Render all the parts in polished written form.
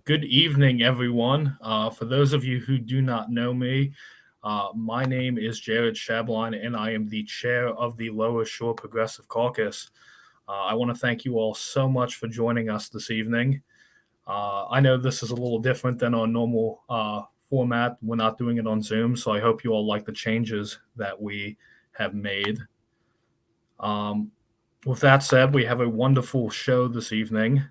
Good evening, everyone. For those of you who do not know me, my name is Jared Shabline, and I am the chair of the Lower Shore Progressive Caucus. I want to thank you all so much for joining us this evening. I know this is a little different than our normal format. We're not doing it on Zoom, so I hope you all like the changes that we have made. With that said, we have a wonderful show this evening.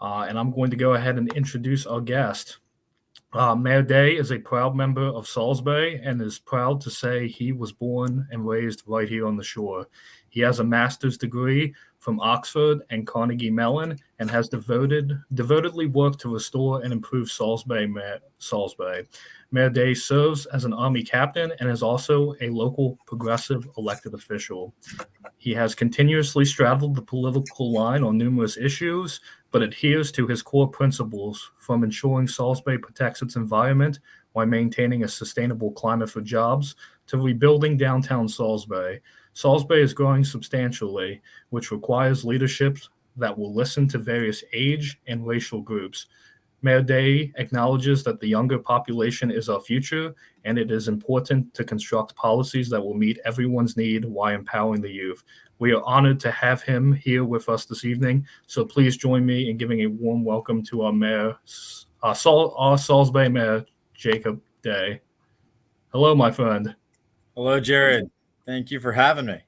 And I'm going to go ahead and introduce our guest. Mayor Day is a proud member of Salisbury and is proud to say he was born and raised right here on the shore. He has a master's degree from Oxford and Carnegie Mellon and has devotedly worked to restore and improve Salisbury. Mayor Day serves as an Army captain and is also a local progressive elected official. He has continuously straddled the political line on numerous issues, but adheres to his core principles, from ensuring Salisbury protects its environment while maintaining a sustainable climate for jobs to rebuilding downtown Salisbury. Salisbury is growing substantially, which requires leadership that will listen to various age and racial groups. Mayor Day acknowledges that the younger population is our future, and it is important to construct policies that will meet everyone's need while empowering the youth. We are honored to have him here with us this evening, so please join me in giving a warm welcome to our mayor, our Salisbury Mayor, Jacob Day. Hello, my friend. Hello, Jared. Thank you for having me.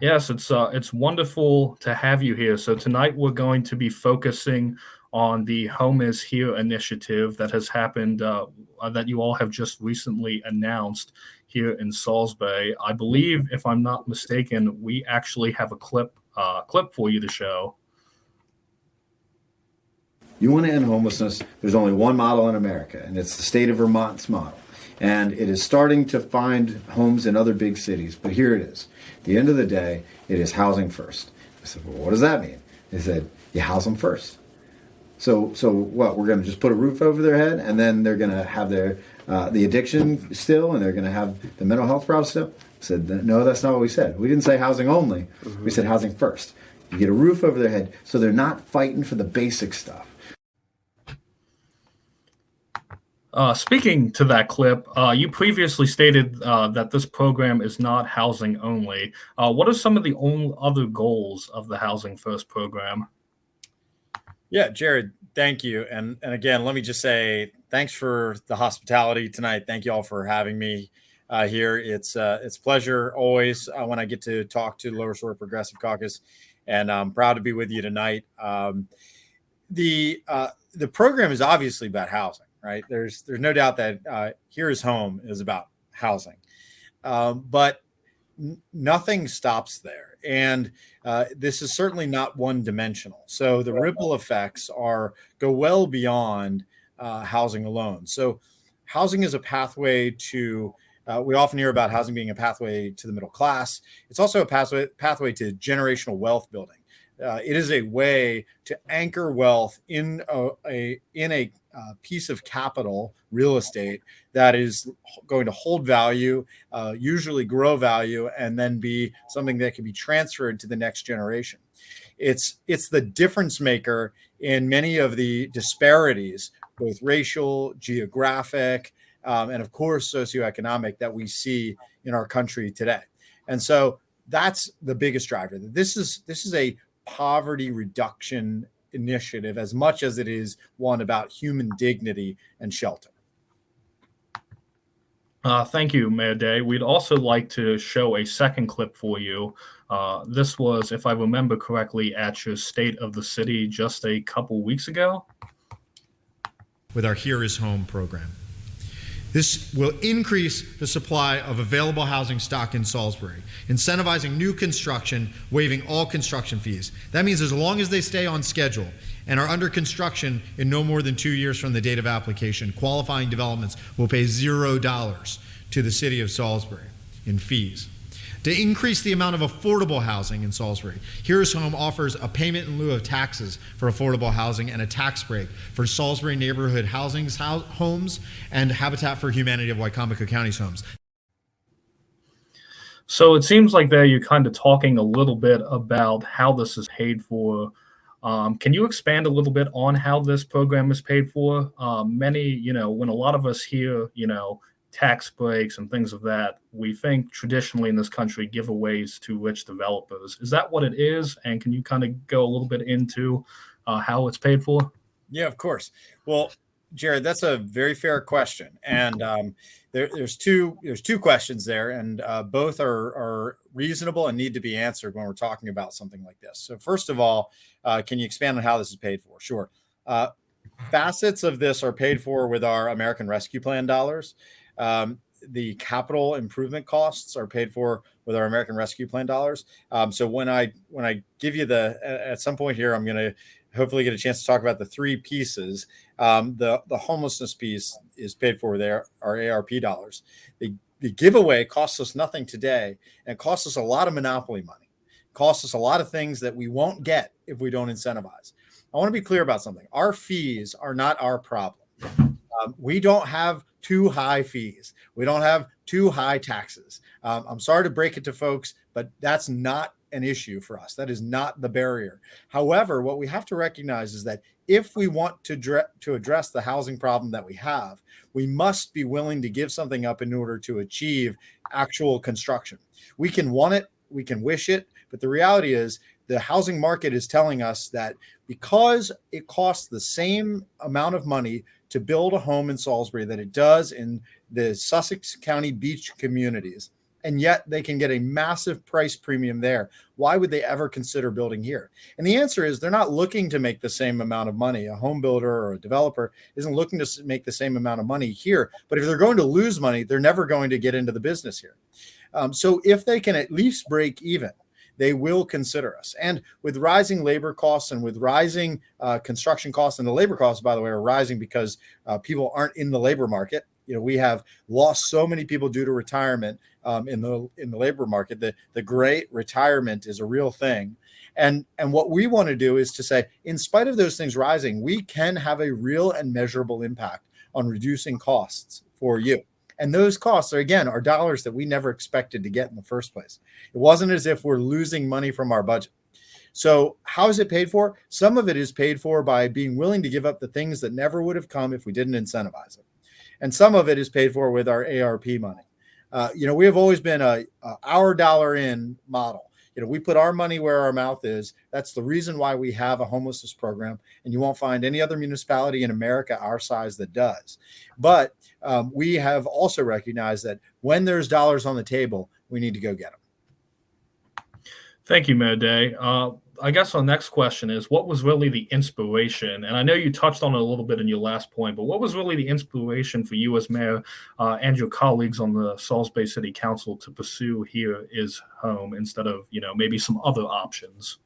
Yes, it's wonderful to have you here. So tonight we're going to be focusing on the Home is Here initiative that has happened, that you all have just recently announced here in Salisbury. I believe, if I'm not mistaken, we actually have a clip for you to show. You want to end homelessness, there's only one model in America, and it's the state of Vermont's model. And it is starting to find homes in other big cities, but here it is. At the end of the day, it is housing first. I said, well, what does that mean? They said, you house them first. So what? We're going to just put a roof over their head, and then they're going to have their the addiction still, and they're going to have the mental health problems still? I said, no, that's not what we said. We didn't say housing only. We said housing first. You get a roof over their head, so they're not fighting for the basic stuff. Speaking to that clip, you previously stated that this program is not housing only. What are some of the other goals of the Housing First program? Yeah, Jared, thank you. And again, let me just say thanks for the hospitality tonight. Thank you all for having me here. It's a pleasure always when I get to talk to the Lower Shore Progressive Caucus, and I'm proud to be with you tonight. The program is obviously about housing. Right. There's no doubt that Here is Home is about housing, but nothing stops there. And this is certainly not one dimensional. So the ripple effects go well beyond housing alone. So housing is a pathway to we often hear about housing being a pathway to the middle class. It's also a pathway to generational wealth building. It is a way to anchor wealth in a piece of capital, real estate, that is going to hold value, usually grow value, and then be something that can be transferred to the next generation. It's the difference maker in many of the disparities, both racial, geographic, and of course socioeconomic, that we see in our country today. And so that's the biggest driver. This is a poverty reduction initiative as much as it is one about human dignity and shelter. Thank you, Mayor Day. We'd also like to show a second clip for you. This was, if I remember correctly, at your State of the City just a couple weeks ago. With our Here is Home program. This will increase the supply of available housing stock in Salisbury, incentivizing new construction, waiving all construction fees. That means as long as they stay on schedule and are under construction in no more than 2 years from the date of application, qualifying developments will pay $0 to the City of Salisbury in fees. To increase the amount of affordable housing in Salisbury, Here is Home offers a payment in lieu of taxes for affordable housing and a tax break for Salisbury neighborhood homes and Habitat for Humanity of Wycomico County's homes. So it seems like there you're kind of talking a little bit about how this is paid for Can you expand a little bit on how this program is paid for? When a lot of us hear, tax breaks and things of that, we think traditionally in this country giveaways to rich developers. Is that what it is? And can you kind of go a little bit into how it's paid for? Yeah, of course. Well, Jared, that's a very fair question, and there's two questions there, and both are reasonable and need to be answered when we're talking about something like this. So, first of all, can you expand on how this is paid for? Sure. Facets of this are paid for with our American Rescue Plan dollars. The capital improvement costs are paid for with our American Rescue Plan dollars. So when I give you at some point here, I'm going to hopefully get a chance to talk about the three pieces. The homelessness piece is paid for with our ARP dollars. The giveaway costs us nothing today and costs us a lot of monopoly money. Costs us a lot of things that we won't get if we don't incentivize. I want to be clear about something. Our fees are not our problem. We don't have too high fees. We don't have too high taxes. I'm sorry to break it to folks, but that's not an issue for us. That is not the barrier. However, what we have to recognize is that if we want to address the housing problem that we have, we must be willing to give something up in order to achieve actual construction. We can want it, we can wish it, but the reality is the housing market is telling us that because it costs the same amount of money to build a home in Salisbury that it does in the Sussex County beach communities, and yet they can get a massive price premium there, why would they ever consider building here? And the answer is they're not looking to make the same amount of money. A home builder or a developer isn't looking to make the same amount of money here. But if they're going to lose money, they're never going to get into the business here. So if they can at least break even, they will consider us. And with rising labor costs and with rising construction costs, and the labor costs, by the way, are rising because people aren't in the labor market. We have lost so many people due to retirement in the labor market. The great retirement is a real thing. And what we want to do is to say, in spite of those things rising, we can have a real and measurable impact on reducing costs for you. And those costs are dollars that we never expected to get in the first place. It wasn't as if we're losing money from our budget. So how is it paid for? Some of it is paid for by being willing to give up the things that never would have come if we didn't incentivize it. And some of it is paid for with our ARP money. We have always been our dollar in model. We put our money where our mouth is. That's the reason why we have a homelessness program. And you won't find any other municipality in America our size that does. But we have also recognized that when there's dollars on the table, we need to go get them. Thank you, Mayor Day. I guess our next question is, what was really the inspiration? And I know you touched on it a little bit in your last point, but what was really the inspiration for you as mayor and your colleagues on the Salisbury City Council to pursue Here Is Home instead of, maybe some other options?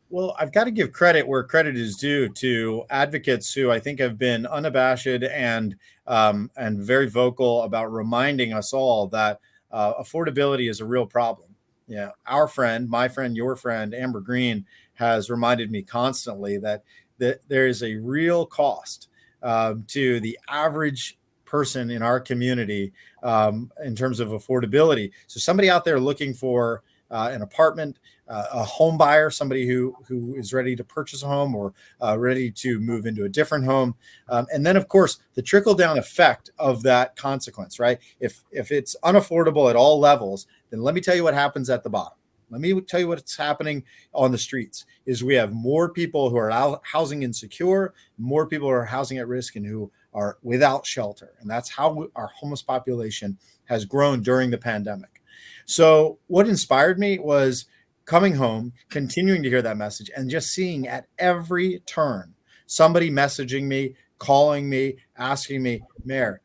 Well, I've got to give credit where credit is due to advocates who I think have been unabashed and very vocal about reminding us all that affordability is a real problem. Yeah, our friend, my friend, your friend, Amber Green, has reminded me constantly that there is a real cost to the average person in our community in terms of affordability. So somebody out there looking for an apartment, a home buyer, somebody who is ready to purchase a home or ready to move into a different home. And then, of course, the trickle down effect of that consequence, right? If it's unaffordable at all levels, then let me tell you what happens at the bottom. Let me tell you what's happening on the streets is we have more people who are housing insecure, more people who are housing at risk and who are without shelter. And that's how our homeless population has grown during the pandemic. So what inspired me was coming home, continuing to hear that message, and just seeing at every turn somebody messaging me, calling me, asking me, Mayor,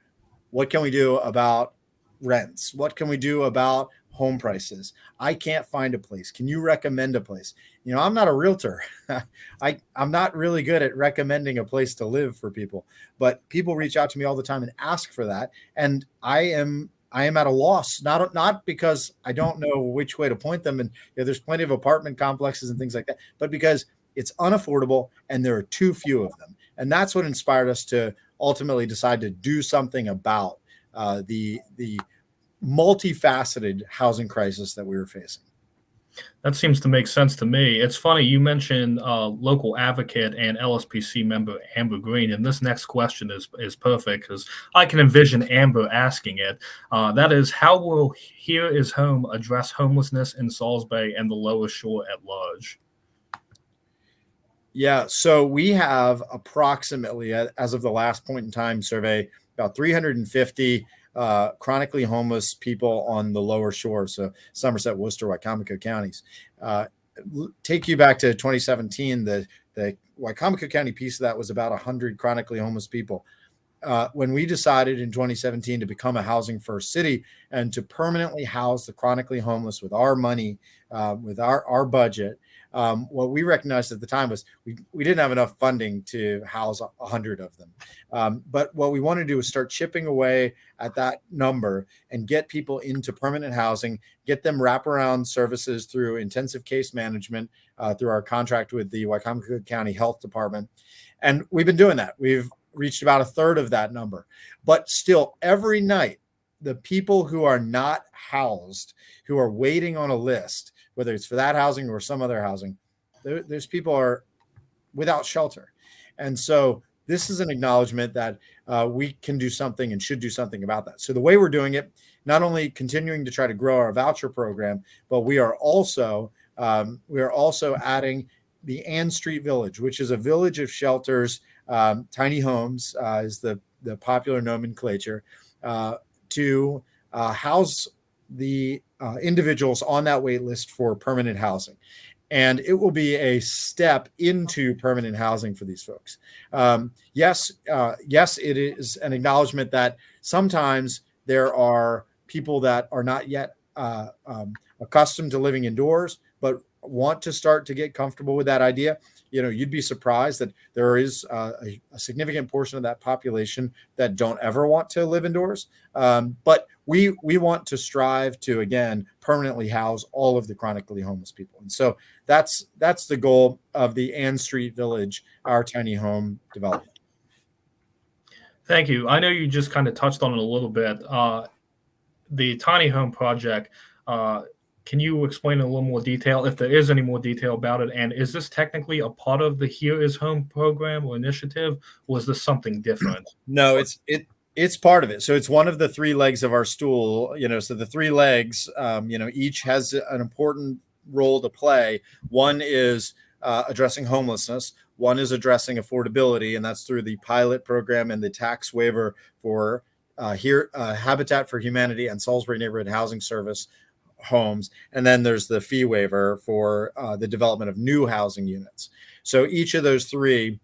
what can we do about rents? What can we do about home prices? I can't find a place. Can you recommend a place? I'm not a realtor. I'm not really good at recommending a place to live for people, but people reach out to me all the time and ask for that. And I am at a loss, not because I don't know which way to point them. And there's plenty of apartment complexes and things like that, but because it's unaffordable and there are too few of them. And that's what inspired us to ultimately decide to do something about the multifaceted housing crisis that we were facing. That seems to make sense to me. It's funny you mentioned local advocate and LSPC member Amber Green, and this next question is perfect because I can envision Amber asking it. That is, how will Here Is Home address homelessness in Salisbury and the Lower Shore at large? Yeah, so we have approximately, as of the last point in time survey, about 350 chronically homeless people on the lower shore, so Somerset, Worcester, Wycomico counties. Uh, Take you back to 2017, the Wycomico County piece of that was about 100 chronically homeless people. When we decided in 2017 to become a housing first city and to permanently house the chronically homeless with our money, with our budget, what we recognized at the time was we didn't have enough funding to house 100 of them. But what we wanted to do was start chipping away at that number and get people into permanent housing, get them wraparound services through intensive case management, through our contract with the Wycomico County Health Department. And we've been doing that. We've reached about a third of that number. But still, every night, the people who are not housed, who are waiting on a list, whether it's for that housing or some other housing, those people are without shelter. And so this is an acknowledgement that we can do something and should do something about that. So the way we're doing it, not only continuing to try to grow our voucher program, but we are also adding the Ann Street Village, which is a village of shelters, tiny homes is the popular nomenclature, to house the individuals on that wait list for permanent housing. And it will be a step into permanent housing for these folks. Yes, it is an acknowledgement that sometimes there are people that are not yet accustomed to living indoors, but want to start to get comfortable with that idea. You'd be surprised that there is a significant portion of that population that don't ever want to live indoors. But we want to strive to, again, permanently house all of the chronically homeless people. And so that's the goal of the Ann Street Village, our tiny home development. Thank you. I know you just kind of touched on it a little bit. The tiny home project, can you explain in a little more detail, if there is any more detail about it? And is this technically a part of the Here Is Home program or initiative, or is this something different? No, it's part of it. So it's one of the three legs of our stool. So the three legs, each has an important role to play. One is addressing homelessness. One is addressing affordability, and that's through the pilot program and the tax waiver for Habitat for Humanity and Salisbury Neighborhood Housing Service homes. And then there's the fee waiver for the development of new housing units. So each of those three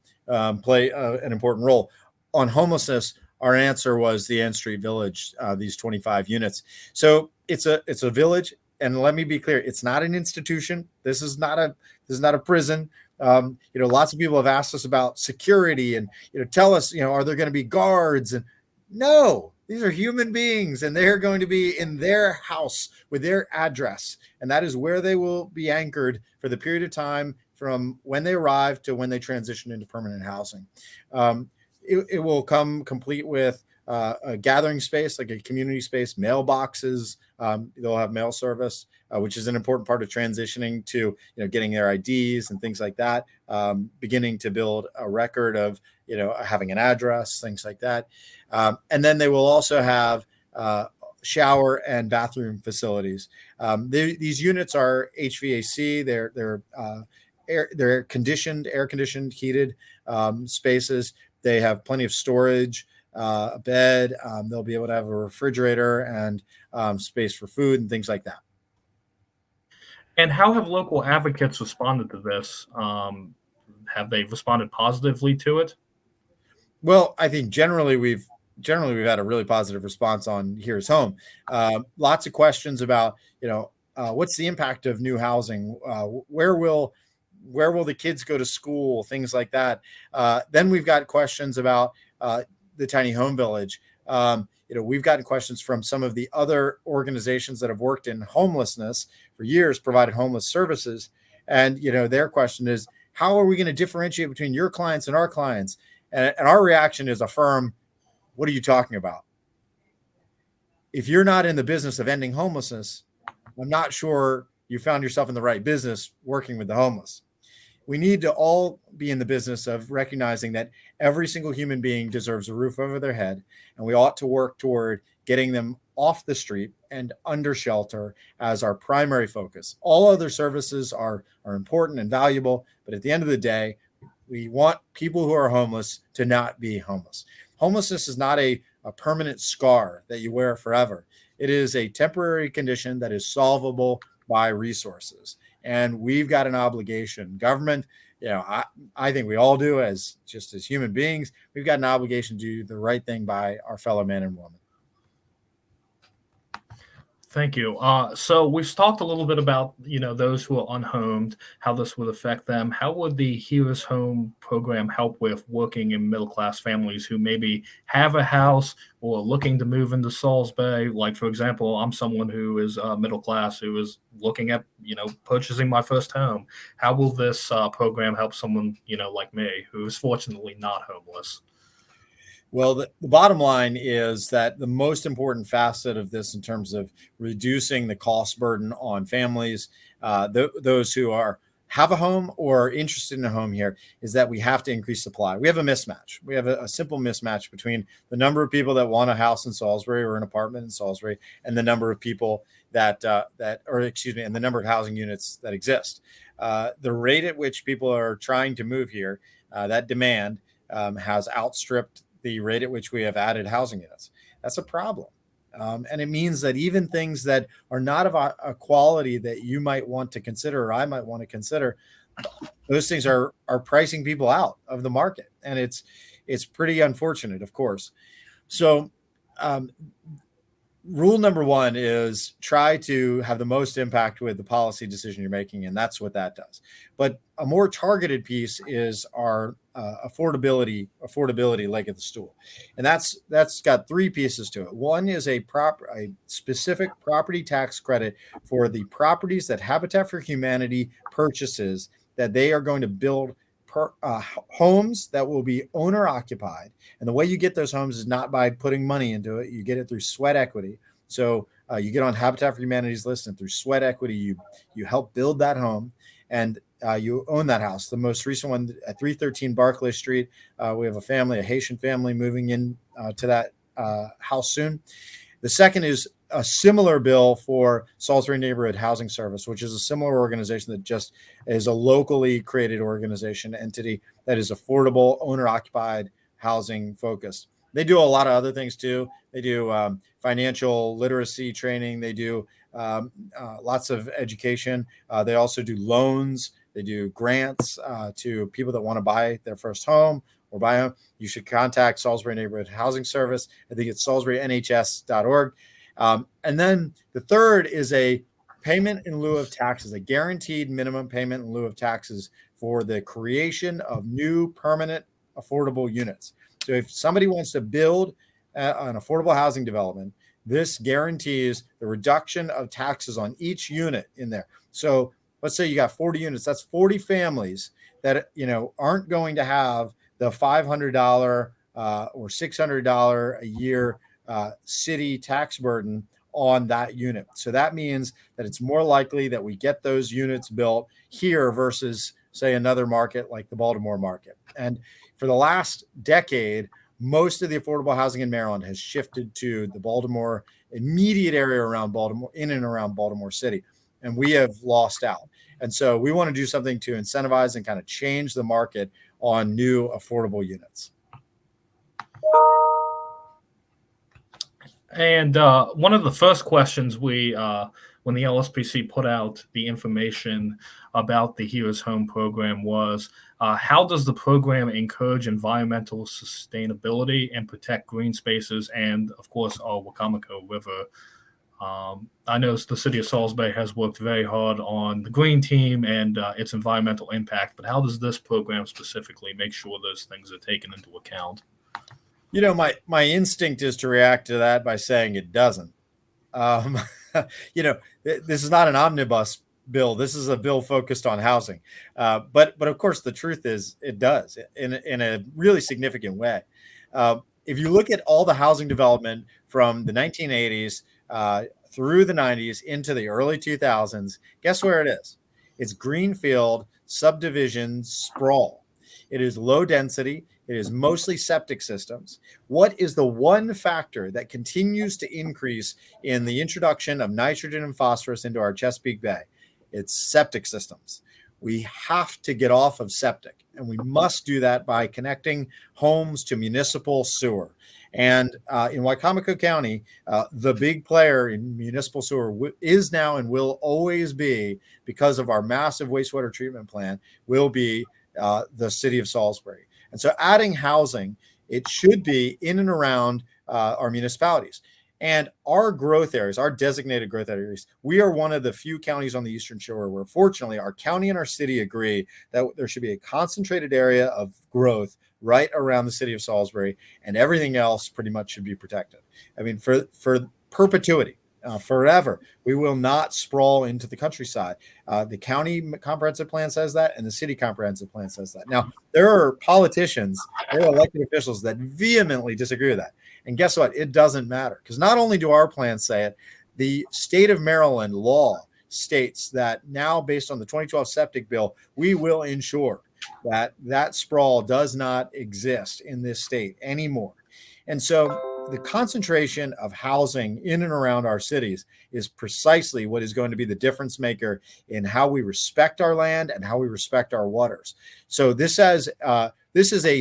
play an important role. On homelessness, our answer was the Ann Street Village, these 25 units. So it's a village, and let me be clear, it's not an institution. This is not a prison. Lots of people have asked us about security and tell us, are there going to be guards? And no, these are human beings, and they're going to be in their house with their address, and that is where they will be anchored for the period of time from when they arrive to when they transition into permanent housing. It will come complete with a gathering space, like a community space, mailboxes. They'll have mail service, which is an important part of transitioning to getting their IDs and things like that. Beginning to build a record of having an address, things like that. And then they will also have shower and bathroom facilities. These units are HVAC. They're air conditioned, heated spaces. They have plenty of storage, a bed. They'll be able to have a refrigerator and space for food and things like that. And how have local advocates responded to this? Have they responded positively to it? Well, I think generally we've had a really positive response on Here's Home. Lots of questions about what's the impact of new housing? Where will the kids go to school? Things like that. Then we've got questions about the tiny home village. We've gotten questions from some of the other organizations that have worked in homelessness for years, provided homeless services. And, their question is, how are we going to differentiate between your clients and our clients? And our reaction is a firm, what are you talking about? If you're not in the business of ending homelessness, I'm not sure you found yourself in the right business working with the homeless. We need to all be in the business of recognizing that every single human being deserves a roof over their head, and we ought to work toward getting them off the street and under shelter as our primary focus. All other services are important and valuable, but at the end of the day, we want people who are homeless to not be homeless. Homelessness is not a permanent scar that you wear forever. It is a temporary condition that is solvable by resources. And we've got an obligation. Government, I think we all do as human beings, we've got an obligation to do the right thing by our fellow men and women. Thank you. So we've talked a little bit about, those who are unhomed, how this would affect them. How would the Heroes Home program help with working in middle-class families who maybe have a house or are looking to move into Salisbury? Like, for example, I'm someone who is middle class who is looking at, purchasing my first home. How will this program help someone, like me, who is fortunately not homeless? Well, the bottom line is that the most important facet of this in terms of reducing the cost burden on families, those who have a home or are interested in a home here, is that we have to increase supply. We have a mismatch. We have a simple mismatch between the number of people that want a house in Salisbury or an apartment in Salisbury and the number of people and the number of housing units that exist. The rate at which people are trying to move here, that demand has outstripped the rate at which we have added housing units. That's a problem. And it means that even things that are not of a quality that you might want to consider or I might want to consider, those things are pricing people out of the market. And it's pretty unfortunate, of course. So rule number one is try to have the most impact with the policy decision you're making, and that's what that does. But a more targeted piece is our affordability leg of the stool, and that's got three pieces to it. One is a specific property tax credit for the properties that Habitat for Humanity purchases, that they are going to build homes that will be owner occupied. And the way you get those homes is not by putting money into it. You get it through sweat equity. So you get on Habitat for Humanity's list, and through sweat equity, you help build that home, and you own that house. The most recent one at 313 Barclay Street, we have a Haitian family moving in to that house soon. The second is a similar bill for Salisbury Neighborhood Housing Service, which is a similar organization that just is a locally created organization entity that is affordable, owner-occupied housing focused. They do a lot of other things too. They do financial literacy training. They do lots of education. They also do loans. They do grants to people that want to buy their first home or buy a home. You should contact Salisbury Neighborhood Housing Service. I think it's salisburynhs.org. And then the third is a payment in lieu of taxes, a guaranteed minimum payment in lieu of taxes for the creation of new permanent affordable units. So if somebody wants to build an affordable housing development, this guarantees the reduction of taxes on each unit in there. So let's say you got 40 units, that's 40 families that, aren't going to have the $500 or $600 a year city tax burden on that unit. So that means that it's more likely that we get those units built here versus, say, another market like the Baltimore market. And for the last decade, most of the affordable housing in Maryland has shifted to the Baltimore immediate area around Baltimore, in and around Baltimore City. And we have lost out. And so we want to do something to incentivize and kind of change the market on new affordable units. And one of the first questions when the LSPC put out the information about the Heroes Home program was, how does the program encourage environmental sustainability and protect green spaces and, of course, our Wacomico River? I know the City of Salisbury has worked very hard on the green team and its environmental impact, but how does this program specifically make sure those things are taken into account? My instinct is to react to that by saying it doesn't. This is not an omnibus bill. This is a bill focused on housing. But of course, the truth is it does in a really significant way. If you look at all the housing development from the 1980s through the 90s into the early 2000s. Guess where it is? It's greenfield subdivision sprawl. It is low density. It is mostly septic systems. What is the one factor that continues to increase in the introduction of nitrogen and phosphorus into our Chesapeake Bay? It's septic systems. We have to get off of septic, and we must do that by connecting homes to municipal sewer. And in Wicomico County, the big player in municipal sewer is now and will always be, because of our massive wastewater treatment plant, will be the city of Salisbury. And so adding housing, it should be in and around our municipalities. And our growth areas, our designated growth areas, we are one of the few counties on the Eastern Shore where, fortunately, our county and our city agree that there should be a concentrated area of growth right around the city of Salisbury, and everything else pretty much should be protected. I mean, for perpetuity, forever, we will not sprawl into the countryside. The county comprehensive plan says that, and the city comprehensive plan says that. Now, there are politicians, there are elected officials that vehemently disagree with that. And guess what? It doesn't matter, because not only do our plans say it, the state of Maryland law states that now, based on the 2012 septic bill, we will ensure that sprawl does not exist in this state anymore. And so the concentration of housing in and around our cities is precisely what is going to be the difference maker in how we respect our land and how we respect our waters. So this is a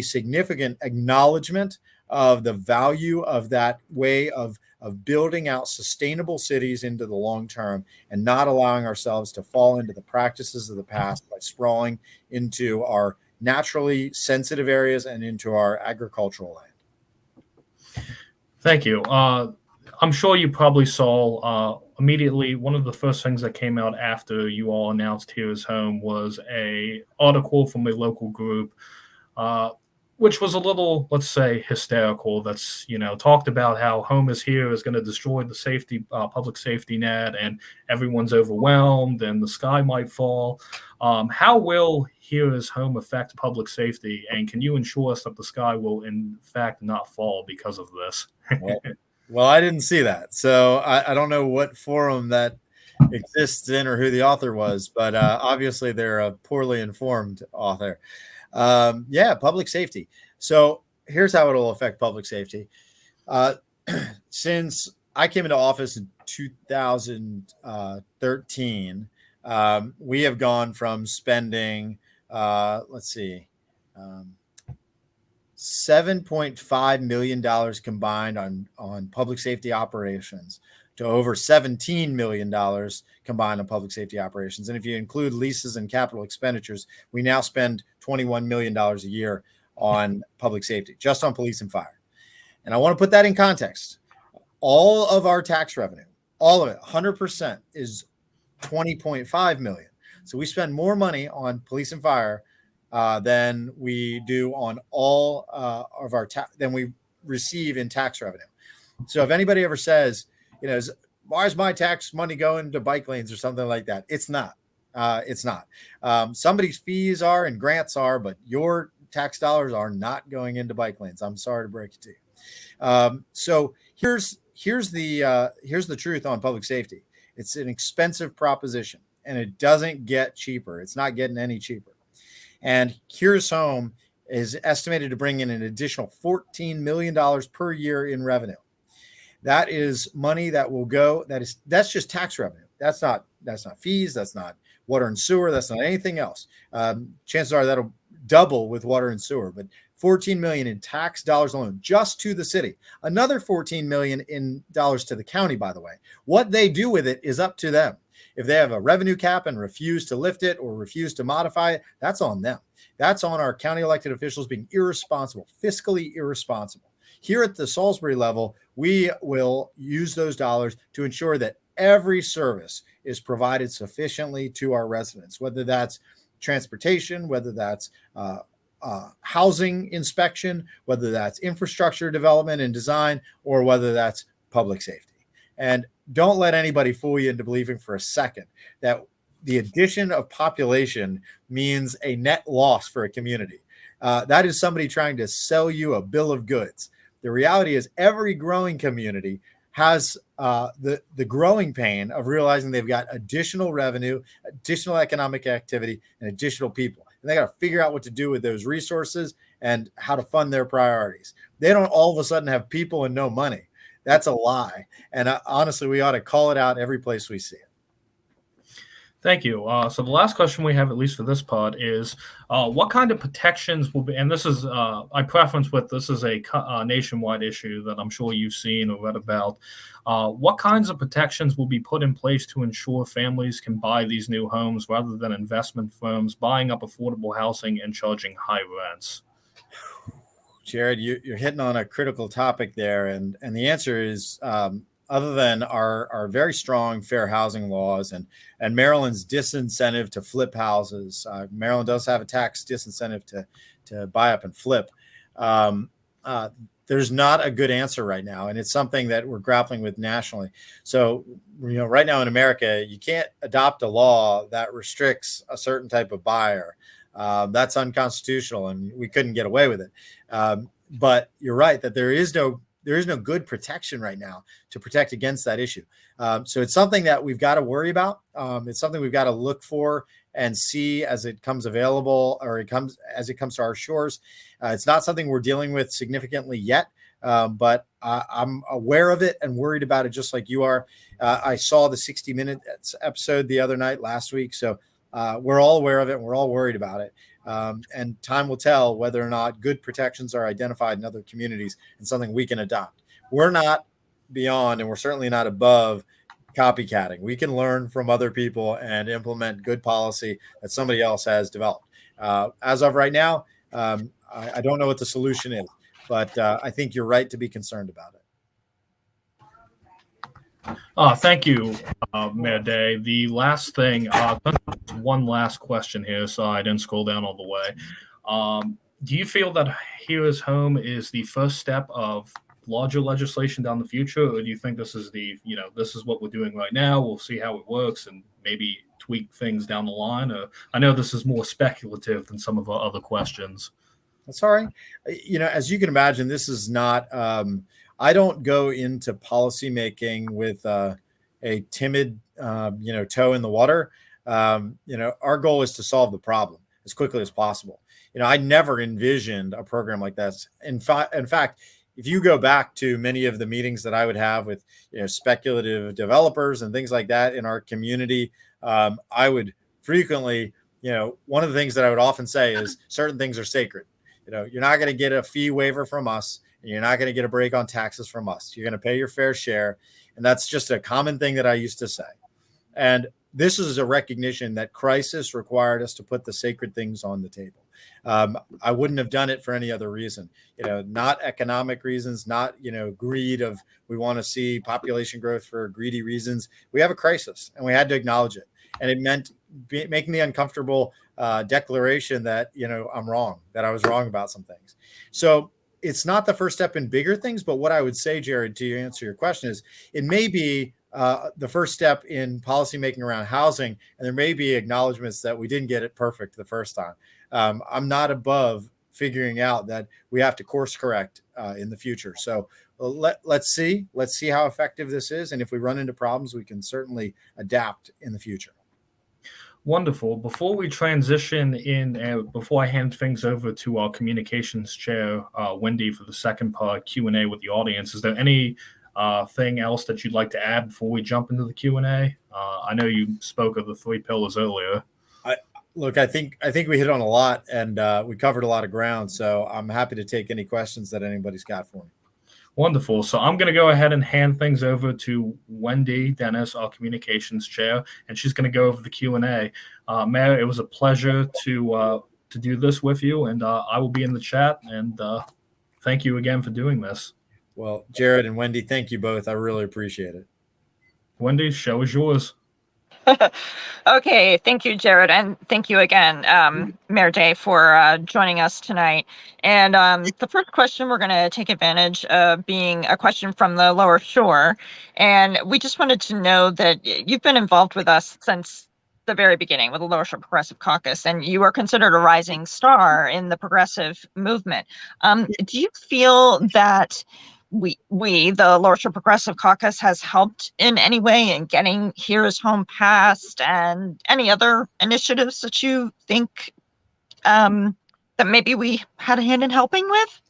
significant acknowledgement of the value of that way of building out sustainable cities into the long term, and not allowing ourselves to fall into the practices of the past by sprawling into our naturally sensitive areas and into our agricultural land. Thank you. I'm sure you probably saw immediately one of the first things that came out after you all announced Here is Home was a article from a local group, which was a little, let's say, hysterical. That's, talked about how Home is Here is going to destroy the public safety net, and everyone's overwhelmed and the sky might fall. How will Here is Home affect public safety, and can you ensure us that the sky will in fact not fall because of this? Well, I didn't see that, so I don't know what forum that exists in or who the author was, but obviously they're a poorly informed author. Public safety. So here's how it'll affect public safety. Since I came into office in 2013, we have gone from spending, $7.5 million combined on public safety operations to over $17 million combined on public safety operations. And if you include leases and capital expenditures, we now spend $21 million a year on public safety, just on police and fire. And I want to put that in context. All of our tax revenue, all of it, 100%, is $20.5 million. So we spend more money on police and fire than we do on all of our than we receive in tax revenue. So if anybody ever says, why is my tax money going to bike lanes or something like that? It's not. It's not. Somebody's fees are and grants are, but your tax dollars are not going into bike lanes. I'm sorry to break it to you. So here's the truth on public safety. It's an expensive proposition, and it doesn't get cheaper. It's not getting any cheaper. And Here's Home is estimated to bring in an additional $14 million per year in revenue. That is money that will go. That's just tax revenue. That's not fees. That's not water and sewer. That's not anything else. Chances are that'll double with water and sewer, but $14 million in tax dollars alone, just to the city. Another $14 million in dollars to the county, by the way. What they do with it is up to them. If they have a revenue cap and refuse to lift it or refuse to modify it, that's on them. That's on our county elected officials being irresponsible, fiscally irresponsible. Here at the Salisbury level, we will use those dollars to ensure that every service is provided sufficiently to our residents, whether that's transportation, whether that's housing inspection, whether that's infrastructure development and design, or whether that's public safety. And don't let anybody fool you into believing for a second that the addition of population means a net loss for a community. That is somebody trying to sell you a bill of goods. The reality is every growing community has the growing pain of realizing they've got additional revenue, additional economic activity, and additional people. And they got to figure out what to do with those resources and how to fund their priorities. They don't all of a sudden have people and no money. That's a lie. And honestly, we ought to call it out every place we see it. Thank you. So the last question we have, at least for this pod, is what kind of protections will be, and this is, I preference with, this is a nationwide issue that I'm sure you've seen or read about. What kinds of protections will be put in place to ensure families can buy these new homes rather than investment firms buying up affordable housing and charging high rents? Jared, you're hitting on a critical topic there. And the answer is, other than our very strong fair housing laws and Maryland's disincentive to flip houses, Maryland does have a tax disincentive to buy up and flip. There's not a good answer right now, and it's something that we're grappling with nationally. So, right now in America, you can't adopt a law that restricts a certain type of buyer. That's unconstitutional, and we couldn't get away with it. But you're right that there is no good protection right now to protect against that issue. So it's something that we've got to worry about. It's something we've got to look for and see as it comes available, or as it comes to our shores. It's not something we're dealing with significantly yet, but I'm aware of it and worried about it just like you are. I saw the 60 Minutes episode the other night last week. So we're all aware of it and we're all worried about it. And time will tell whether or not good protections are identified in other communities and something we can adopt. We're not beyond, and we're certainly not above copycatting. We can learn from other people and implement good policy that somebody else has developed. As of right now, I don't know what the solution is, but I think you're right to be concerned about it. Thank you, Mayor Day. The last thing, one last question here, so I didn't scroll down all the way. Do you feel that Here is Home is the first step of larger legislation down the future, or do you think this is this is what we're doing right now? We'll see how it works and maybe tweak things down the line? Or I know this is more speculative than some of our other questions. That's all right. As you can imagine, this is not. I don't go into policymaking with a timid, toe in the water. Our goal is to solve the problem as quickly as possible. I never envisioned a program like this. In fact, if you go back to many of the meetings that I would have with, speculative developers and things like that in our community, I would frequently, one of the things that I would often say is certain things are sacred. You're not going to get a fee waiver from us, and you're not going to get a break on taxes from us. You're going to pay your fair share. And that's just a common thing that I used to say. And this is a recognition that crisis required us to put the sacred things on the table. I wouldn't have done it for any other reason, not economic reasons, not, greed of we want to see population growth for greedy reasons. We have a crisis and we had to acknowledge it. And it meant making the uncomfortable declaration that, I'm wrong, that I was wrong about some things. So it's not the first step in bigger things, but what I would say, Jared, to answer your question is it may be the first step in policymaking around housing, and there may be acknowledgments that we didn't get it perfect the first time. I'm not above figuring out that we have to course correct in the future. So let's see how effective this is. And if we run into problems, we can certainly adapt in the future. Wonderful. Before we transition before I hand things over to our communications chair, Wendy, for the second part Q&A with the audience, is there any thing else that you'd like to add before we jump into the Q&A? I know you spoke of the 3 pillars earlier. Look, I think we hit on a lot, and we covered a lot of ground. So I'm happy to take any questions that anybody's got for me. Wonderful. So I'm going to go ahead and hand things over to Wendy Dennis, our communications chair, and she's going to go over the Q&A. Mayor, it was a pleasure to do this with you, and I will be in the chat. And thank you again for doing this. Well, Jared and Wendy, thank you both. I really appreciate it. Wendy, show is yours. Okay, thank you, Jared, and thank you again, Mayor Day, for joining us tonight. And the first question, we're going to take advantage of being a question from the Lower Shore. And we just wanted to know that you've been involved with us since the very beginning with the Lower Shore Progressive Caucus, and you are considered a rising star in the progressive movement. Do you feel that the Lower Shore Progressive Caucus, has helped in any way in getting Here's Home passed, and any other initiatives that you think that maybe we had a hand in helping with?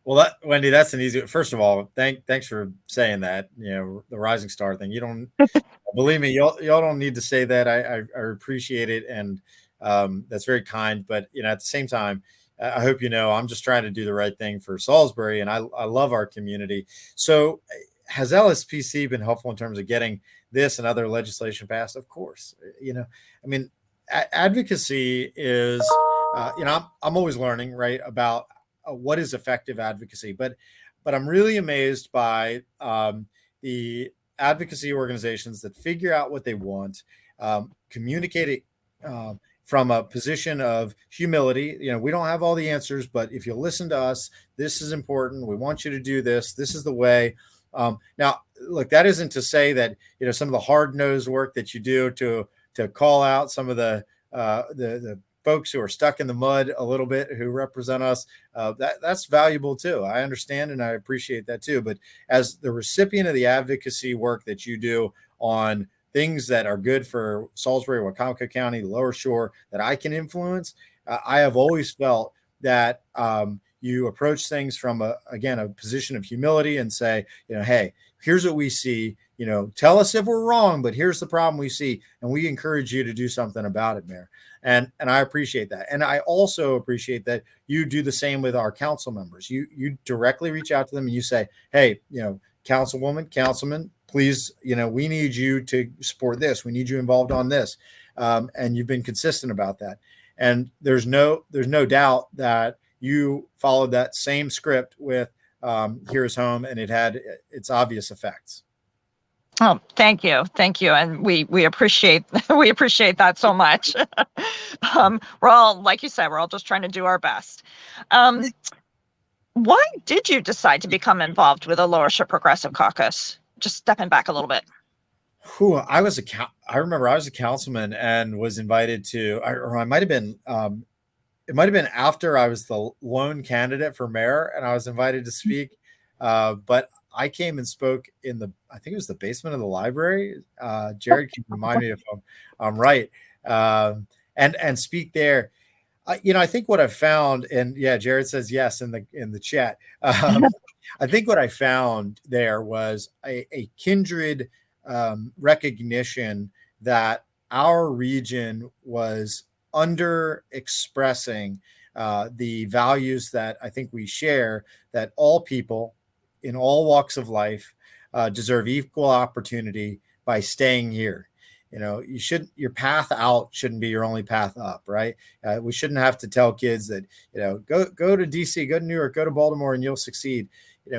Well, Wendy, that's an easy. First of all, thanks for saying that. The Rising Star thing. You don't believe me. Y'all don't need to say that. I appreciate it, and that's very kind. But at the same time, I hope I'm just trying to do the right thing for Salisbury, and I love our community. So, has LSPC been helpful in terms of getting this and other legislation passed? Of course. I mean, advocacy is. I'm always learning, right, about what is effective advocacy, but I'm really amazed by the advocacy organizations that figure out what they want, communicate it from a position of humility. We don't have all the answers, but if you listen to us, this is important. We want you to do this. This is the way. Now, look, that isn't to say that some of the hard-nosed work that you do to call out some of the folks who are stuck in the mud a little bit, who represent us, that's valuable too. I understand and I appreciate that too. But as the recipient of the advocacy work that you do on things that are good for Salisbury, Wacomico County, the Lower Shore, that I can influence, I have always felt that you approach things from a position of humility and say, hey, here's what we see. Tell us if we're wrong, but here's the problem we see, and we encourage you to do something about it, Mayor. And I appreciate that. And I also appreciate that you do the same with our council members. You directly reach out to them and you say, hey, councilwoman, councilman, please, we need you to support this. We need you involved on this. And you've been consistent about that. And there's no doubt that you followed that same script with Here's Home, and it had its obvious effects. Oh, thank you, and we appreciate that so much. We're all, like you said, we're all just trying to do our best. Why did you decide to become involved with the Lower Shore Progressive Caucus? Just stepping back a little bit. I remember I was a councilman and was invited to, or I might have been. It might have been after I was the lone candidate for mayor, and I was invited to speak. But I came and spoke in I think it was the basement of the library. Jared can remind me if I'm right, and speak there. I think what I've found, and yeah, Jared says yes in the chat. I think what I found there was a kindred recognition that our region was under expressing the values that I think we share, that all people in all walks of life deserve equal opportunity by staying here. Your path out shouldn't be your only path up, right? We shouldn't have to tell kids that, go to DC, go to New York, go to Baltimore, and you'll succeed.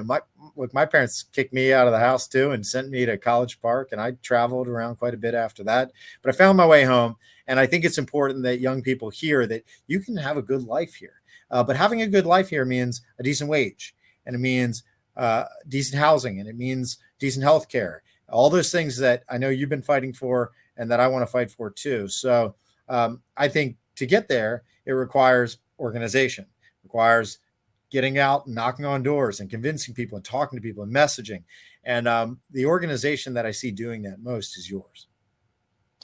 My parents kicked me out of the house too and sent me to College Park, and I traveled around quite a bit after that. But I found my way home, and I think it's important that young people hear that you can have a good life here. But having a good life here means a decent wage, and it means decent housing, and it means decent health care. All those things that I know you've been fighting for and that I want to fight for too. So I think to get there, it requires organization, requires getting out and knocking on doors and convincing people and talking to people and messaging. And the organization that I see doing that most is yours.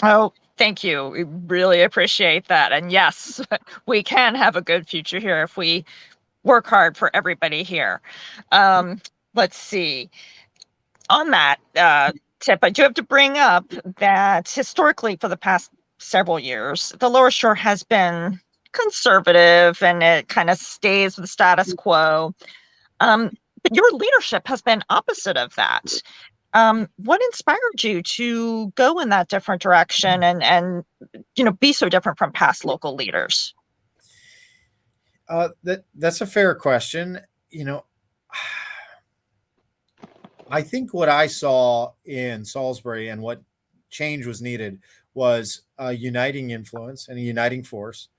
Oh, thank you. We really appreciate that. And yes, we can have a good future here if we work hard for everybody here. Let's see. On that tip, I do have to bring up that historically, for the past several years, the Lower Shore has been conservative, and it kind of stays with the status quo. But your leadership has been opposite of that. What inspired you to go in that different direction and be so different from past local leaders? That's a fair question. I think what I saw in Salisbury and what change was needed was a uniting influence and a uniting force.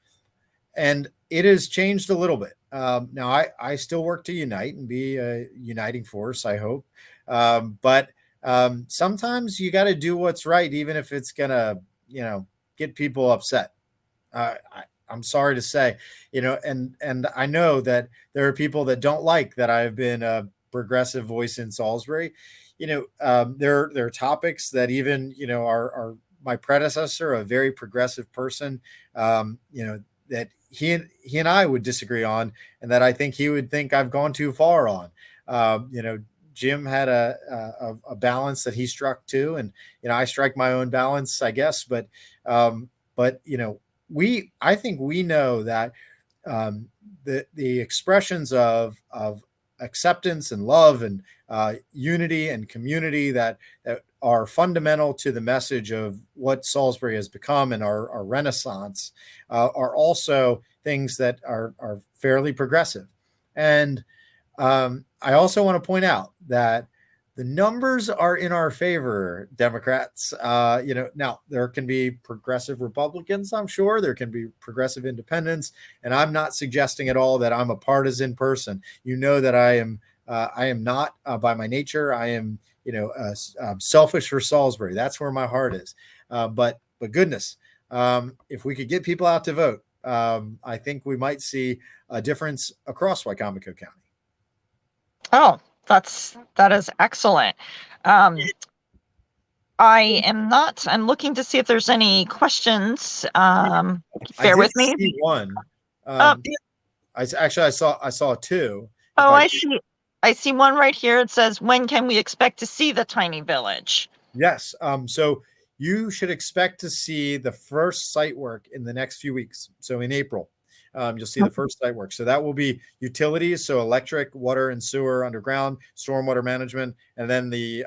And it has changed a little bit. Now, I still work to unite and be a uniting force, I hope. But sometimes you got to do what's right, even if it's going to, get people upset. I'm sorry to say, and I know that there are people that don't like that I've been progressive voice in Salisbury. There are topics that even are my predecessor, a very progressive person, that he and I would disagree on, and that I think he would think I've gone too far on. Jim had a balance that he struck too, and I strike my own balance, I guess. But I think we know that the expressions of acceptance and love and unity and community that are fundamental to the message of what Salisbury has become and our renaissance are also things that are fairly progressive. And I also want to point out that the numbers are in our favor, Democrats. Now there can be progressive Republicans, I'm sure. There can be progressive independents. And I'm not suggesting at all that I'm a partisan person. You know that I am not by my nature. I am, selfish for Salisbury. That's where my heart is. But goodness, if we could get people out to vote, I think we might see a difference across Wycomico County. Oh, that is excellent. I'm looking to see if there's any questions. Bear with me. See one. I saw two. I see one right here. It says, when can we expect to see the tiny village? Yes. So you should expect to see the first site work in the next few weeks. So in April, you'll see the first site work. So that will be utilities, so electric, water and sewer underground, stormwater management, and then the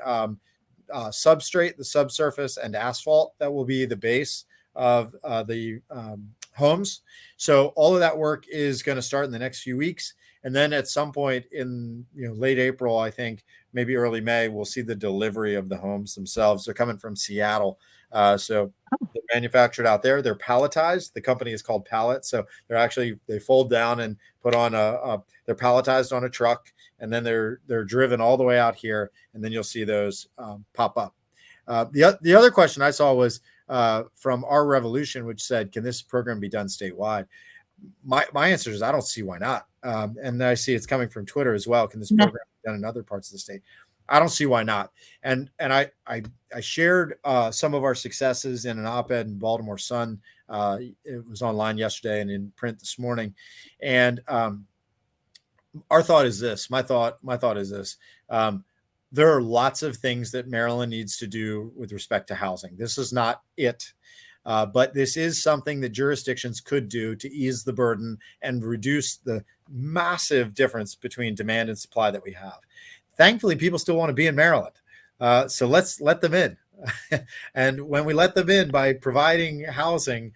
substrate, the subsurface, and asphalt. That will be the base of the homes. So all of that work is going to start in the next few weeks. And then at some point in late April, I think maybe early May, we'll see the delivery of the homes themselves. They're coming from Seattle. So they're manufactured out there. They're palletized. The company is called Pallet. So they fold down and put on they're palletized on a truck, and then they're driven all the way out here. And then you'll see those pop up. The other question I saw was from Our Revolution, which said, can this program be done statewide? My answer is I don't see why not. And I see it's coming from Twitter as well. Can this program be done in other parts of the state? I don't see why not. And I shared some of our successes in an op-ed in Baltimore Sun. It was online yesterday and in print this morning. And our thought is this. My thought is this. There are lots of things that Maryland needs to do with respect to housing. This is not it. But this is something that jurisdictions could do to ease the burden and reduce the massive difference between demand and supply that we have. Thankfully, people still want to be in Maryland. So let's let them in. And when we let them in by providing housing,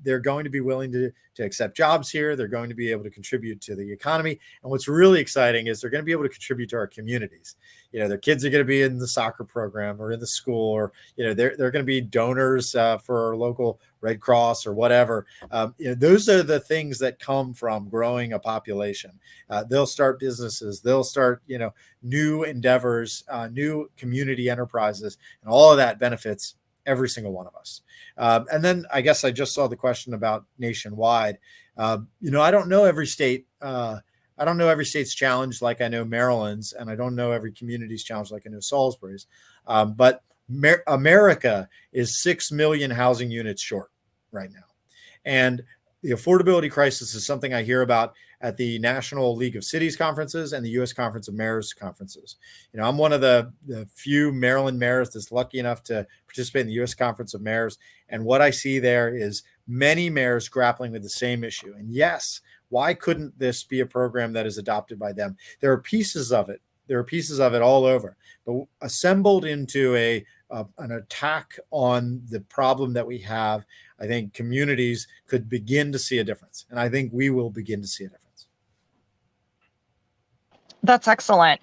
they're going to be willing to accept jobs here. They're going to be able to contribute to the economy. And what's really exciting is they're going to be able to contribute to our communities. Their kids are going to be in the soccer program or in the school, or, they're going to be donors for our local Red Cross or whatever. Those are the things that come from growing a population. They'll start businesses. They'll start, new endeavors, new community enterprises, and all of that benefits every single one of us. And then I guess I just saw the question about nationwide. I don't know every state. I don't know every state's challenge like I know Maryland's, and I don't know every community's challenge like I know Salisbury's. But America is 6 million housing units short right now. And the affordability crisis is something I hear about at the National League of Cities conferences and the U.S. Conference of Mayors conferences. I'm one of the few Maryland mayors that's lucky enough to participate in the U.S. Conference of Mayors. And what I see there is many mayors grappling with the same issue. And yes, why couldn't this be a program that is adopted by them? There are pieces of it. There are pieces of it all over, but assembled into an attack on the problem that we have, I think communities could begin to see a difference. And I think we will begin to see a difference. That's excellent.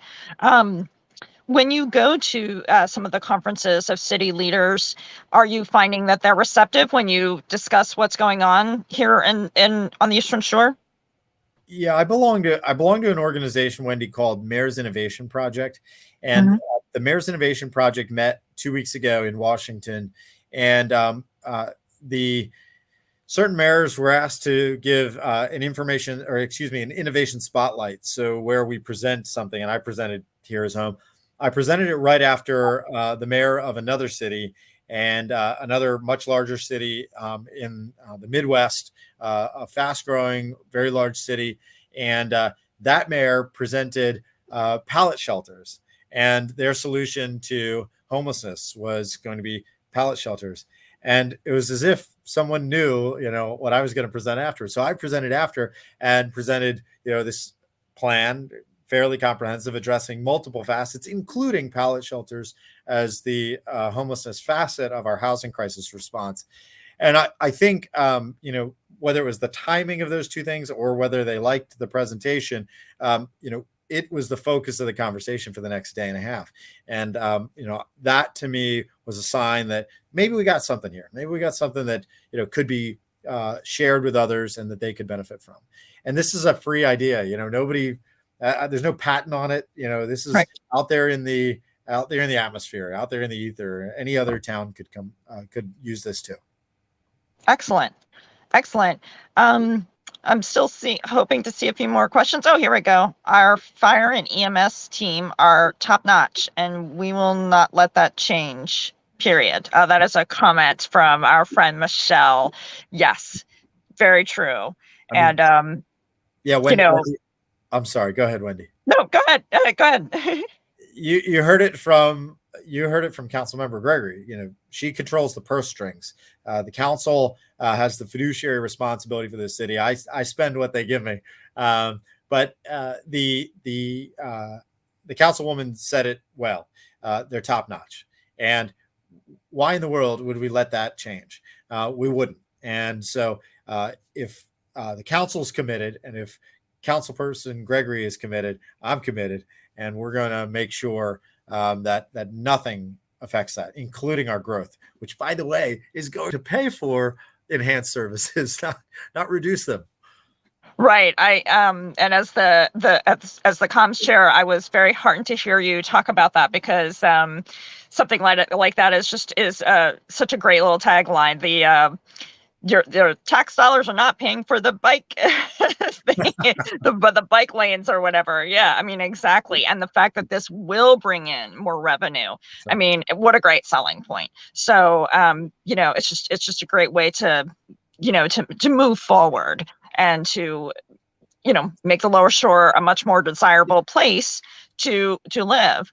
When you go to some of the conferences of city leaders, are you finding that they're receptive when you discuss what's going on here on the Eastern Shore? Yeah, I belong to an organization, Wendy, called Mayor's Innovation Project. And the Mayor's Innovation Project met 2 weeks ago in Washington. And certain mayors were asked to give an innovation spotlight. So where we present something, and I presented Here is Home. I presented it right after the mayor of another city and another much larger city in the Midwest, a fast-growing, very large city. And that mayor presented pallet shelters, and their solution to homelessness was going to be pallet shelters. And it was as if someone knew, what I was going to present after. So I presented after and presented, this plan, fairly comprehensive, addressing multiple facets, including pallet shelters as the homelessness facet of our housing crisis response. And I think, whether it was the timing of those two things or whether they liked the presentation, it was the focus of the conversation for the next day and a half. And, that to me was a sign that maybe we got something here. Maybe we got something that, could be shared with others and that they could benefit from. And this is a free idea. Nobody, there's no patent on it. This is right out there in the atmosphere, out there in the ether. Any other town could use this too. Excellent. I'm still hoping to see a few more questions. Oh, here we go. Our fire and EMS team are top notch, and we will not let that change, period. That is a comment from our friend Michelle. Yes, very true. Wendy, Wendy, I'm sorry. Go ahead, Wendy. No, go ahead. Go ahead. You heard it from Councilmember Gregory. She controls the purse strings. The council has the fiduciary responsibility for the city. I spend what they give me. But the councilwoman said it well. They're top notch. And why in the world would we let that change? We wouldn't. And so if the council's committed, and if Councilperson Gregory is committed, I'm committed, and we're going to make sure that nothing affects that, including our growth, which, by the way, is going to pay for enhanced services, not reduce them. Right. And as the comms chair, I was very heartened to hear you talk about that, because something like that is such a great little tagline. Your tax dollars are not paying for the bike, the bike lanes or whatever. Yeah, I mean, exactly. And the fact that this will bring in more revenue. I mean, what a great selling point. So, it's just a great way to move forward and to, make the Lower Shore a much more desirable place to live.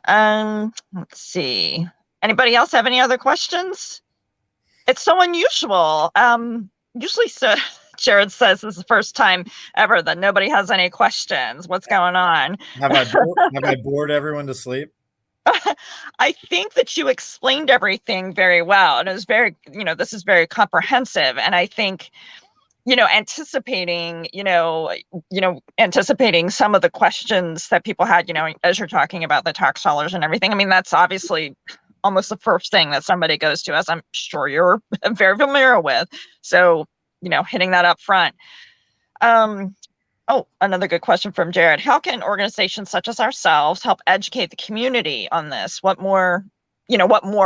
Let's see. Anybody else have any other questions? It's so unusual. Usually, Jared says this is the first time ever that nobody has any questions. What's going on? Have I bored everyone to sleep? I think that you explained everything very well. And it was very, this is very comprehensive. And I think, anticipating some of the questions that people had, as you're talking about the tax dollars and everything. I mean, that's obviously almost the first thing that somebody goes to, as I'm sure you're very familiar with. So, hitting that up front. Another good question from Jared. How can organizations such as ourselves help educate the community on this? What more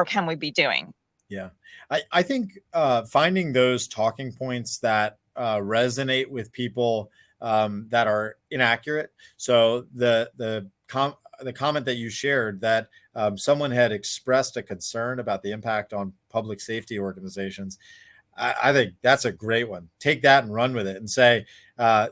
can we be doing? Yeah, I think finding those talking points that resonate with people that are inaccurate. So the comment that you shared, that someone had expressed a concern about the impact on public safety organizations, I think that's a great one. Take that and run with it and say, that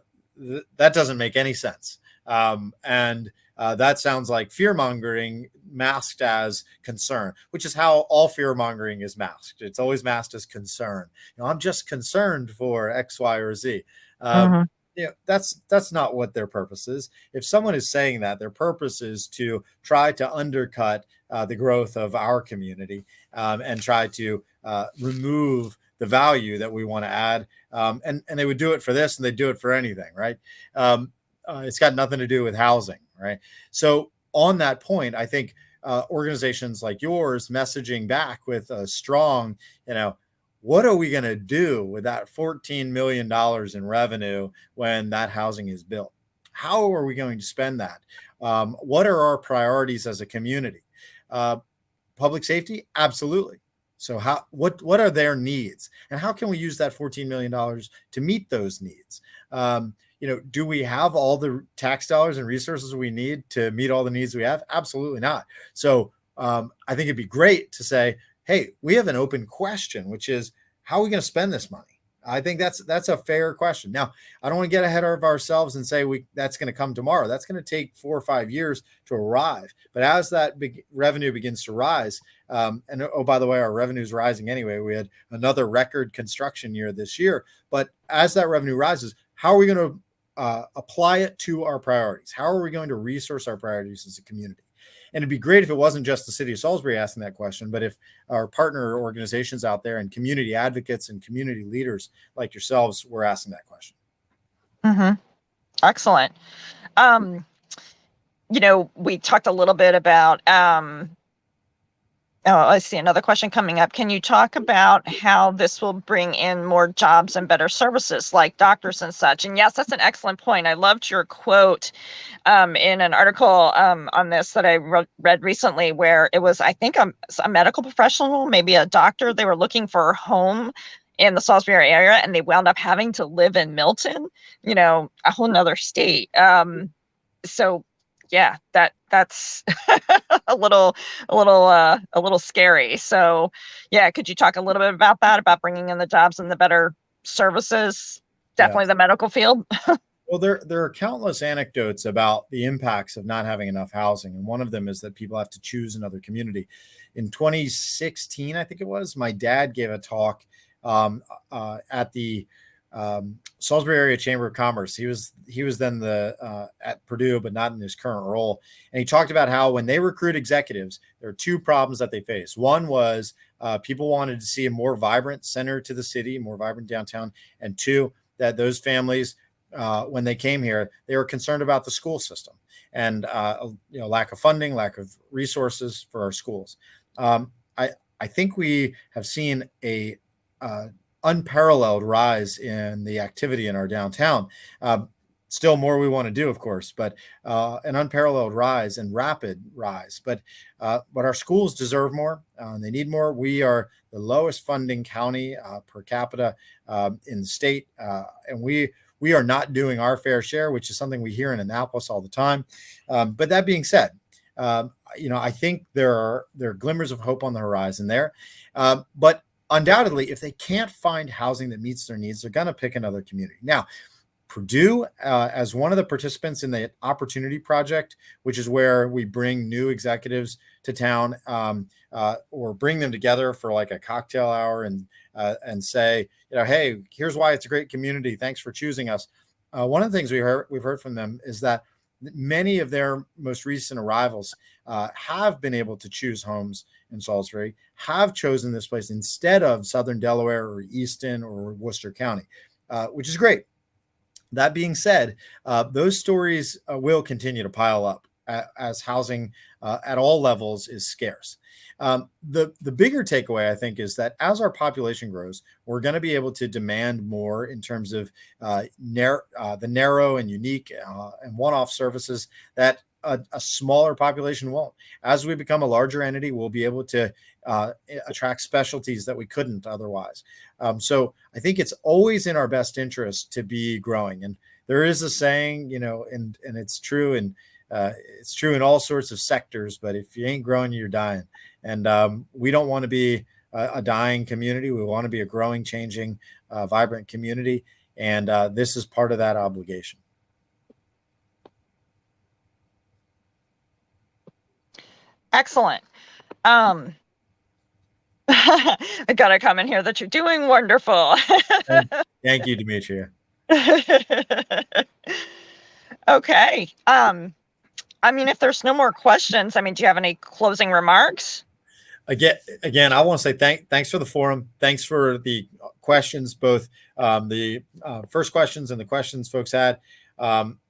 doesn't make any sense. And that sounds like fear-mongering masked as concern, which is how all fear-mongering is masked. It's always masked as concern. I'm just concerned for X, Y, or Z. That's not what their purpose is. If someone is saying that, their purpose is to try to undercut the growth of our community and try to remove the value that we want to add. And they would do it for this, and they do it for anything, right? It's got nothing to do with housing, right? So on that point, I think organizations like yours messaging back with a strong, what are we going to do with that $14 million in revenue when that housing is built? How are we going to spend that? What are our priorities as a community? Public safety? Absolutely. So what are their needs, and how can we use that $14 million to meet those needs? Do we have all the tax dollars and resources we need to meet all the needs we have? Absolutely not. So I think it'd be great to say, hey, we have an open question, which is, how are we going to spend this money? I think that's a fair question. Now, I don't want to get ahead of ourselves and say that's going to come tomorrow. That's going to take 4 or 5 years to arrive. But as that big revenue begins to rise, and oh, by the way, our revenue is rising anyway. We had another record construction year this year. But as that revenue rises, how are we going to apply it to our priorities? How are we going to resource our priorities as a community? And it'd be great if it wasn't just the city of Salisbury asking that question, but if our partner organizations out there and community advocates and community leaders like yourselves were asking that question. Mm-hmm. Excellent. We talked a little bit about, I see another question coming up. Can you talk about how this will bring in more jobs and better services like doctors and such? And yes, that's an excellent point. I loved your quote in an article on this that I read recently, where it was, I think, a medical professional, maybe a doctor. They were looking for a home in the Salisbury area, and they wound up having to live in Milton, a whole nother state. So yeah, that's a little scary. So yeah, could you talk a little bit about that, about bringing in the jobs and the better services? Definitely the medical field. Well, there are countless anecdotes about the impacts of not having enough housing. And one of them is that people have to choose another community. In 2016, I think it was, my dad gave a talk at the Salisbury Area Chamber of Commerce. He was then at Purdue, but not in his current role. And he talked about how when they recruit executives, there are 2 problems that they face. One was people wanted to see a more vibrant center to the city, more vibrant downtown. And 2, that those families, when they came here, they were concerned about the school system and lack of funding, lack of resources for our schools. I think we have seen a unparalleled rise in the activity in our downtown. Still more we want to do, of course, but an unparalleled rise and rapid rise. But our schools deserve more. They need more. We are the lowest funding county per capita in the state, and we are not doing our fair share, which is something we hear in Annapolis all the time. But that being said, I think there are glimmers of hope on the horizon there. But undoubtedly, if they can't find housing that meets their needs, they're going to pick another community. Now, Purdue, as one of the participants in the Opportunity Project, which is where we bring new executives to town or bring them together for like a cocktail hour and say, hey, here's why it's a great community. Thanks for choosing us. One of the things we've heard from them is that many of their most recent arrivals have been able to choose homes in Salisbury, have chosen this place instead of Southern Delaware or Easton or Worcester County, which is great. That being said, those stories will continue to pile up as housing at all levels is scarce. The bigger takeaway, I think, is that as our population grows, we're going to be able to demand more in terms of the narrow and unique and one-off services that a smaller population won't. As we become a larger entity, we'll be able to attract specialties that we couldn't otherwise. So I think it's always in our best interest to be growing. And there is a saying, and it's true, and it's true in all sorts of sectors, but if you ain't growing, you're dying. And we don't want to be a dying community. We want to be a growing, changing, vibrant community. And this is part of that obligation. Excellent. I got a comment here that you're doing wonderful. Thank you, Demetria. Okay. If there's no more questions, do you have any closing remarks? Again, I want to say thanks for the forum. Thanks for the questions, both the first questions and the questions folks had.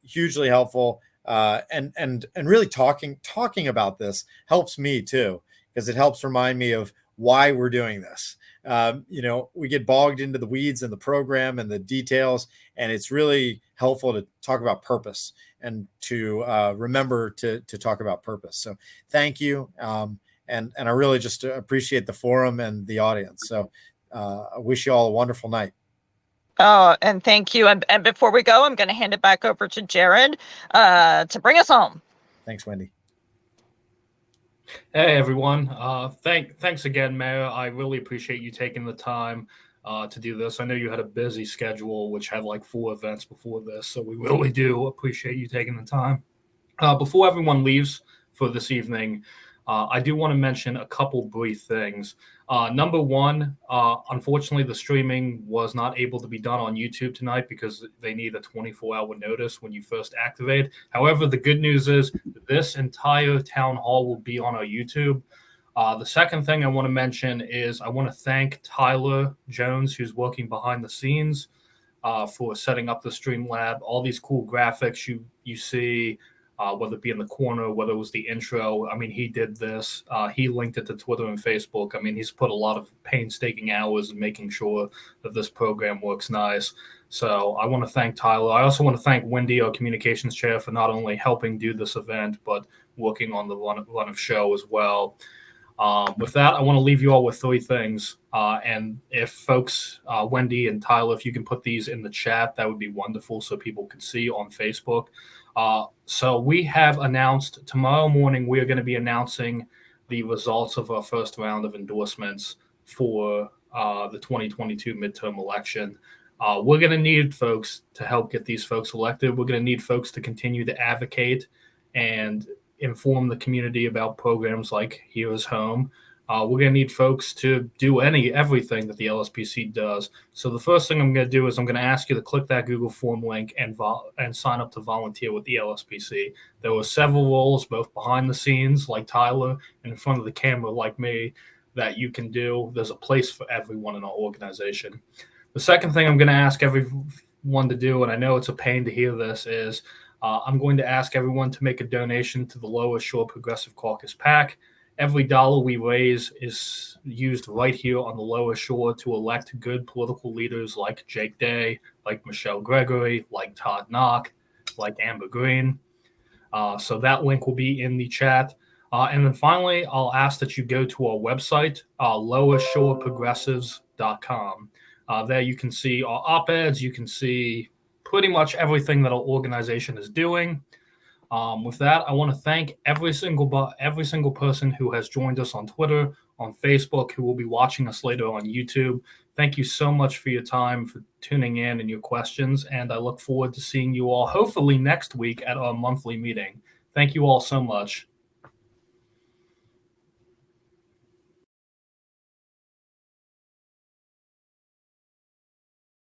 Hugely helpful. And really talking about this helps me too, because it helps remind me of why we're doing this. We get bogged into the weeds and the program and the details, and it's really helpful to talk about purpose and to remember to talk about purpose. So thank you. and I really just appreciate the forum and the audience. So I wish you all a wonderful night. Oh, and thank you. And before we go, I'm going to hand it back over to Jared to bring us home. Thanks, Wendy. Hey, everyone. Thanks again, Mayor. I really appreciate you taking the time to do this. I know you had a busy schedule, which had like 4 events before this, so we really do appreciate you taking the time. Before everyone leaves for this evening, I do want to mention a couple brief things. Number one, unfortunately, the streaming was not able to be done on YouTube tonight because they need a 24-hour notice when you first activate. However, the good news is this entire town hall will be on our YouTube. The second thing I want to mention is I want to thank Tyler Jones, who's working behind the scenes, for setting up the Streamlab. All these cool graphics you see, whether it be in the corner, whether it was the intro. I mean, he did this. He linked it to Twitter and Facebook. I mean, he's put a lot of painstaking hours in making sure that this program works nice. So I want to thank Tyler. I also want to thank Wendy, our communications chair, for not only helping do this event, but working on the run of show as well. With that, I want to leave you all with 3 things. And if folks, Wendy and Tyler, if you can put these in the chat, that would be wonderful so people can see on Facebook. So we have announced tomorrow morning, we are going to be announcing the results of our first round of endorsements for the 2022 midterm election. We're going to need folks to help get these folks elected. We're going to need folks to continue to advocate and inform the community about programs like Heroes Home. We're going to need folks to do everything that the LSPC does. So the first thing I'm going to do is I'm going to ask you to click that Google form link and sign up to volunteer with the LSPC. There were several roles, both behind the scenes like Tyler and in front of the camera like me, that you can do. There's a place for everyone in our organization. The second thing I'm going to ask everyone to do, and I know it's a pain to hear this, is I'm going to ask everyone to make a donation to the Lower Shore Progressive Caucus PAC. Every dollar we raise is used right here on the Lower Shore to elect good political leaders like Jake Day, like Michelle Gregory, like Todd Knock, like Amber Green. So that link will be in the chat. And then finally, I'll ask that you go to our website, lowershoreprogressives.com. There you can see our op-eds. You can see pretty much everything that our organization is doing. With that, I want to thank every single person who has joined us on Twitter, on Facebook, who will be watching us later on YouTube. Thank you so much for your time, for tuning in and your questions, and I look forward to seeing you all hopefully next week at our monthly meeting. Thank you all so much.